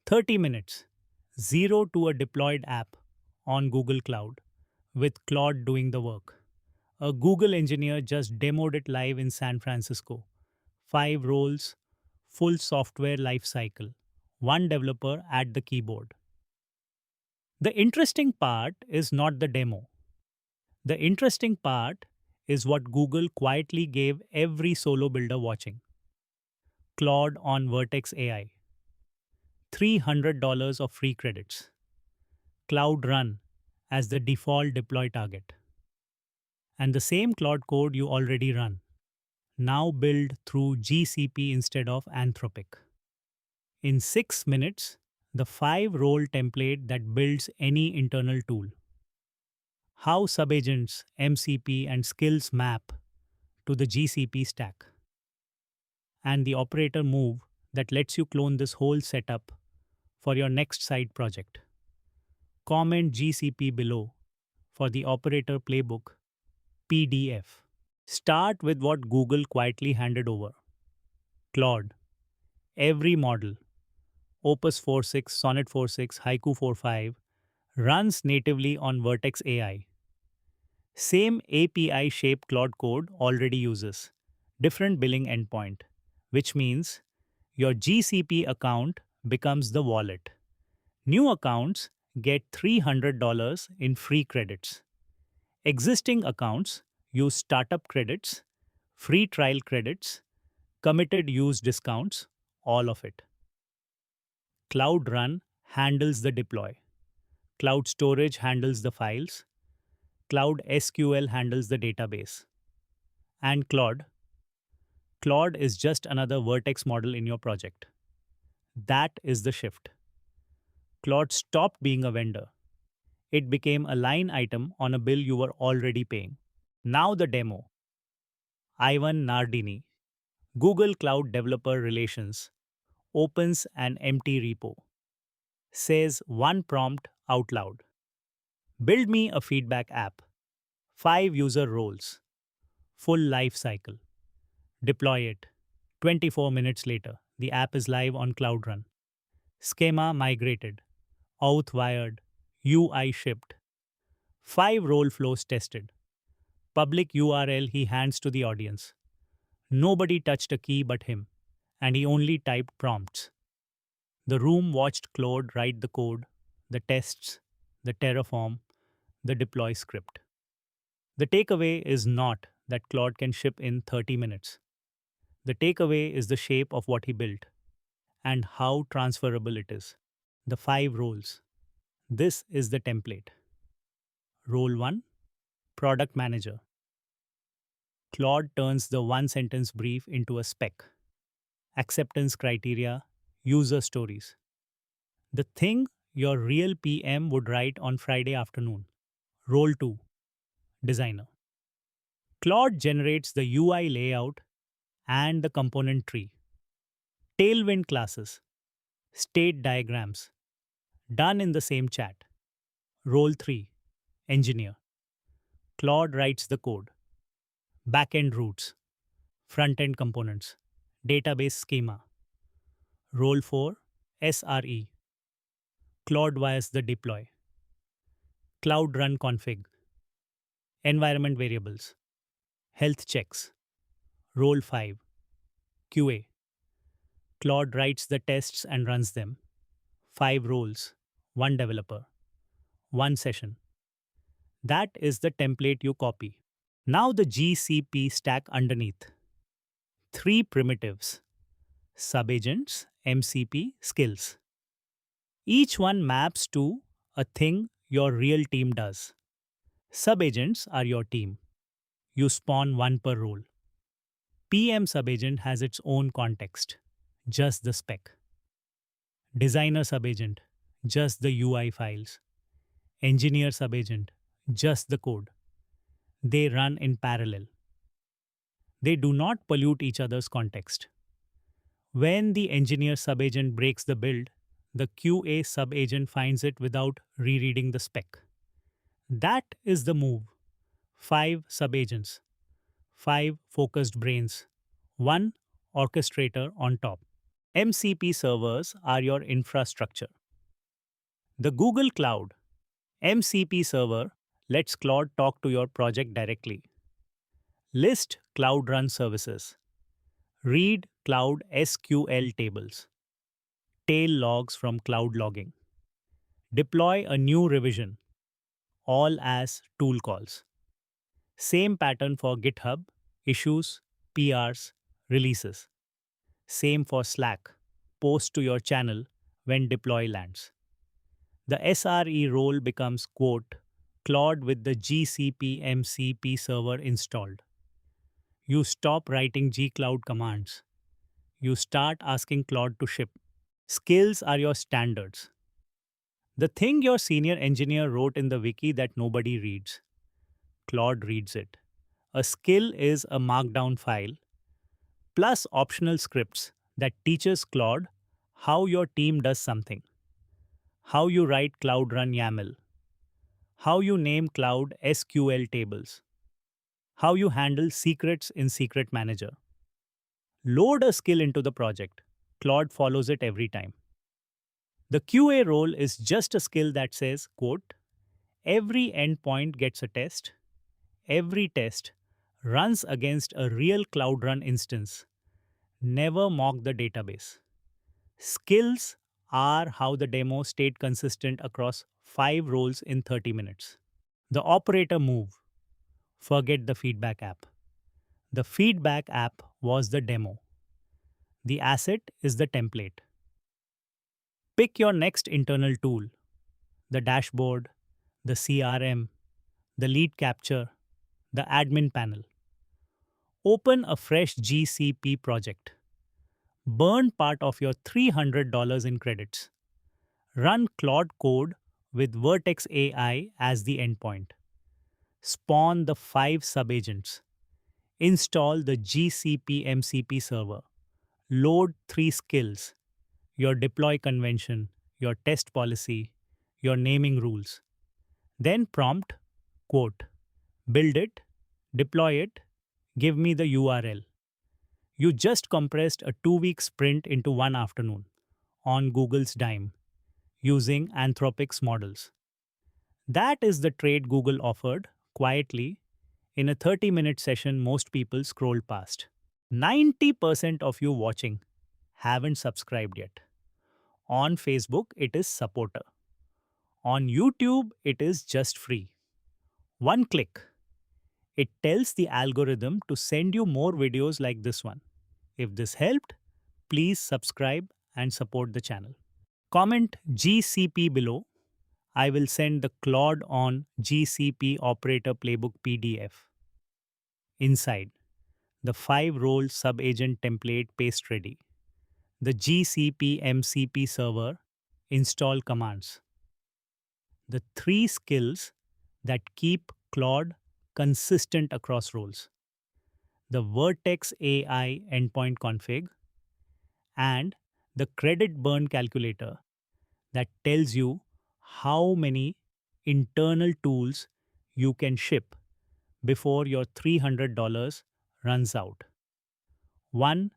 30 minutes, 0 to a deployed app on Google Cloud with Claude doing the work. A Google engineer just demoed it live in San Francisco. 5 roles, full software lifecycle, one developer at the keyboard. The interesting part is not the demo. The interesting part is what Google quietly gave every solo builder watching. Claude on Vertex AI. $300 of free credits. Cloud Run as the default deploy target. And the same Claude code you already run, now build through GCP instead of Anthropic. In 6 minutes, the 5 role template that builds any internal tool. How subagents, MCP, and skills map to the GCP stack. And the operator move that lets you clone this whole setup for your next side project. Comment GCP below for the operator playbook PDF. Start with what Google quietly handed over. Claude. Every model, Opus 4.6, Sonnet 4.6, Haiku 4.5, runs natively on Vertex AI. Same API shape Claude code already uses. Different billing endpoint, which means your GCP account becomes the wallet. New accounts get $300 in free credits. Existing accounts use startup credits, free trial credits, committed use discounts, all of it. Cloud Run handles the deploy. Cloud Storage handles the files. Cloud SQL handles the database. And Claude. Claude is just another Vertex model in your project. That is the shift. Claude stopped being a vendor. It became a line item on a bill you were already paying. Now the demo. Ivan Nardini, Google Cloud Developer Relations, opens an empty repo. Says one prompt out loud. Build me a feedback app. 5 user roles. Full life cycle. Deploy it. 24 minutes later, the app is live on Cloud Run. Schema migrated. Auth wired. UI shipped. 5 role flows tested. Public URL he hands to the audience. Nobody touched a key but him, and he only typed prompts. The room watched Claude write the code, the tests, the Terraform, the deploy script. The takeaway is not that Claude can ship in 30 minutes. The takeaway is the shape of what he built and how transferable it is. The 5 roles. This is the template. Role 1, Product Manager. Claude turns the one sentence brief into a spec. Acceptance criteria, user stories. The thing your real PM would write on Friday afternoon. Role 2, Designer. Claude generates the UI layout and the component tree. Tailwind classes, state diagrams, done in the same chat. Role 3, Engineer. Claude writes the code. Backend routes, front-end components, database schema. Role 4, SRE. Claude wires the deploy. Cloud Run config. Environment variables. Health checks. Role 5, QA. Claude writes the tests and runs them. 5 roles, 1 developer, 1 session. That is the template you copy. Now the GCP stack underneath. 3 primitives. Subagents, MCP, skills. Each one maps to a thing your real team does. Subagents are your team. You spawn 1 per role. PM subagent has its own context, just the spec. Designer subagent, just the UI files. Engineer subagent, just the code. They run in parallel. They do not pollute each other's context. When the engineer subagent breaks the build, the QA subagent finds it without rereading the spec. That is the move. 5 subagents, 5 focused brains, 1 orchestrator on top. MCP servers are your infrastructure. The Google Cloud MCP server lets Claude talk to your project directly. List Cloud Run services. Read Cloud SQL tables. Tail logs from Cloud logging. Deploy a new revision, all as tool calls. Same pattern for GitHub, issues, PRs, releases. Same for Slack, post to your channel when deploy lands. The SRE role becomes quote, Claude with the GCP MCP server installed. You stop writing gcloud commands. You start asking Claude to ship. Skills are your standards. The thing your senior engineer wrote in the wiki that nobody reads. Claude reads it. A skill is a markdown file plus optional scripts that teaches Claude how your team does something, how you write Cloud Run YAML, how you name Cloud SQL tables, how you handle secrets in Secret Manager. Load a skill into the project. Claude follows it every time. The QA role is just a skill that says, quote, every endpoint gets a test. Every test runs against a real Cloud Run instance. Never mock the database. Skills are how the demo stayed consistent across 5 roles in 30 minutes. The operator move. Forget the feedback app. The feedback app was the demo. The asset is the template. Pick your next internal tool, the dashboard, the CRM, the lead capture, the admin panel. Open a fresh GCP project. Burn part of your $300 in credits. Run Claude code with Vertex AI as the endpoint. Spawn the 5 subagents. Install the GCP MCP server. Load 3 skills. Your deploy convention, your test policy, your naming rules. Then prompt, quote, build it, deploy it, give me the URL. You just compressed a 2-week sprint into one afternoon on Google's dime using Anthropic's models. That is the trade Google offered quietly in a 30-minute session most people scrolled past. 90% of you watching haven't subscribed yet. On Facebook, it is supporter. On YouTube, it is just free. One click. It tells the algorithm to send you more videos like this one. If this helped, please subscribe and support the channel. Comment GCP below. I will send the Claude on GCP operator playbook PDF. Inside, the 5-role subagent template paste ready. The GCP MCP server install commands. The 3 skills that keep Claude consistent across roles. The Vertex AI endpoint config and the credit burn calculator that tells you how many internal tools you can ship before your $300 runs out. One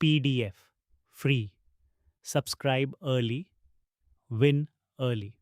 PDF free. Subscribe early, win early.